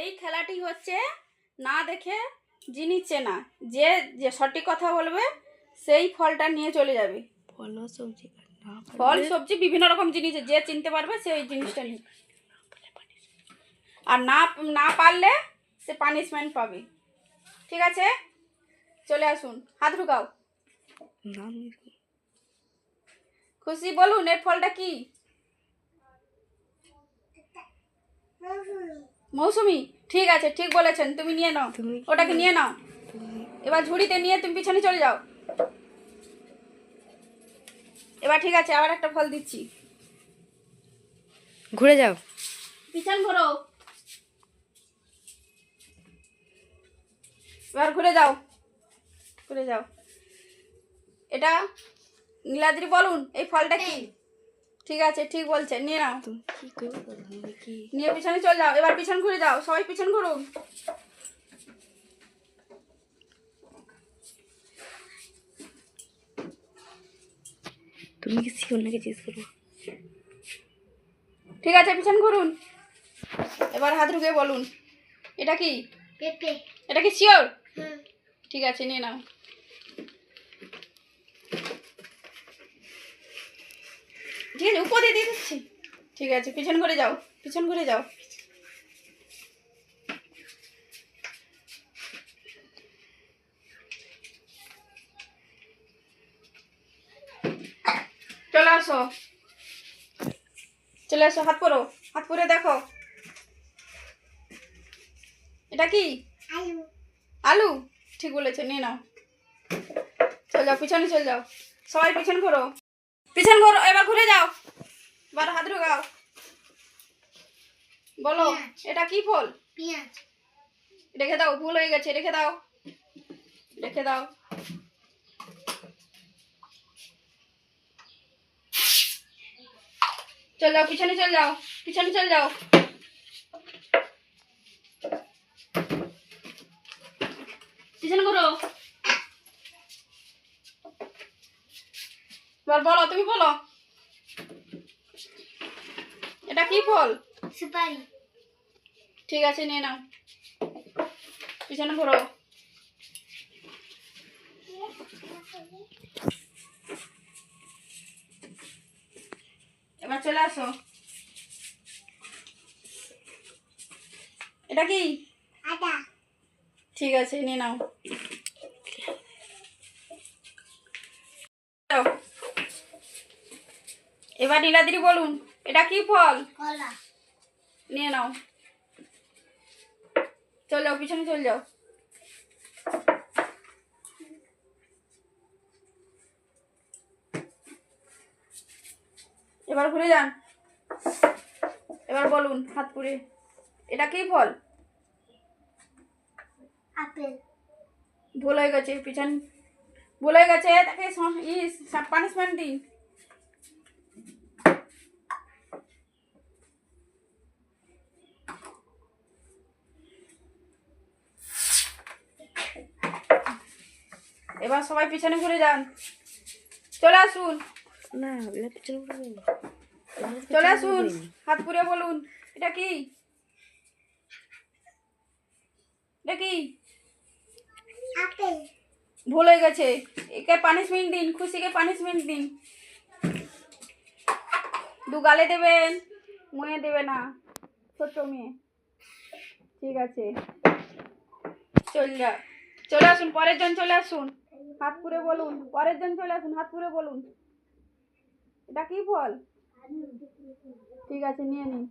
এই খেলাটি হচ্ছে না দেখে জিনিস চেনা। যে যে সঠিক কথা বলবে সেই ফলটা নিয়ে চলে যাবে। ফল সবজি বিভিন্ন রকম জিনিস যে চিনতে পারবে সেই জিনিসটা নিয়ে, আর না না পারলে সে পানিশমেন্ট পাবে। ঠিক আছে, চলে আসুন, হাত ঢুকাও। খুশি বলুন এর ফলটা কি? মৌসুমি। ঠিক আছে, ঠিক বলেছেন, তুমি নিয়ে নাও, ওটাকে নিয়ে নাও। এবার ঝুড়িতে নিয়ে তুমি পিছনে চলে যাও। এবার ঠিক আছে, আবার একটা ফল দিচ্ছি, ঘুরে যাও, পিছন ঘোরো, এবার ঘুরে যাও, ঘুরে যাও। এটা নীলাদ্রি বলুন এই ফলটা কি? ঠিক আছে, ঠিক বলছেন, নিয়ে নাও, নিয়ে পিছনে চলে যাও। এবার পিছন ঘুরে যাও, সবাই পিছন ঘুরুন। তুমি কি শিওর নাকি জিজ্ঞেস করবো? ঠিক আছে, পিছন ঘুরুন। এবার হাত ঢুকে বলুন এটা কি? পেঁপে। এটা কি শিওর? ঠিক আছে, নিয়ে নাও। ঠিক আছে, উপরে দিয়ে দিচ্ছি। ঠিক আছে, পিছন ঘুরে যাও, পিছন ঘুরে যাও। চলে আসো, চলে আসো, হাত পরো, হাত পরে দেখো এটা কি? আলু। আলু, ঠিক বলেছো, নিয়ে নাও। চলে যাও, পিছনে চলে যাও, সবাই পিছন ঘোরো, পিছন ঘোরো। এবার ঘুরে যাও, এবার হাত ঢোকাও, বলো এটা কি ফল? পেঁয়াজ। রেখে দাও, ভুল হয়ে গেছে, রেখে দাও, রেখে দাও। চল যাও, পিছনে চল যাও, পিছনে চল যাও। পিছনে ঘুরো। এবার বলো, তুমি বলো এটা কি ফল? সুপারি। ঠিক আছে, নিয়ে নাও, পিছনে ঘুরো। এবার চলে আসো, এটা কি? আদা। ঠিক আছে, নিয়ে নাও। এবার নীলাদ্রি বলুন এটা কি ফল? কলা। নিয়ে নাও, চল যাও, পিছনে চল যাও। এবার ঘুরে যান, এবার বলুন হাত পুড়ে এটা কি ফল? আপেল। ভুল হয়ে গেছে, পিছন ভুল হয়ে গেছে, তাকে পানিশমেন্ট দিন। এবার সবাই পিছনে ঘুরে যান, চলে আসুন, না এবার পিছনে ঘুরে যাও। চলে আসুন, হাত পুড়ে বলুন এটা কি? এটা কি? আপেল। ভুল হয়ে গেছে, একে পানিশমেন্ট দিন, খুশিকে পানিশমেন্ট দিন। দু গালে দেবেন, মুয়ে দেবে না, ছোট্ট মেয়ে। ঠিক আছে, চলে আসুন, পরের জন চলে আসুন, হাত পুড়ে বলুন, পরের জন চলে আসুন, হাত পুড়ে বলুন এটা কি ফল? ঠিক আছে, নিয়ে নিন।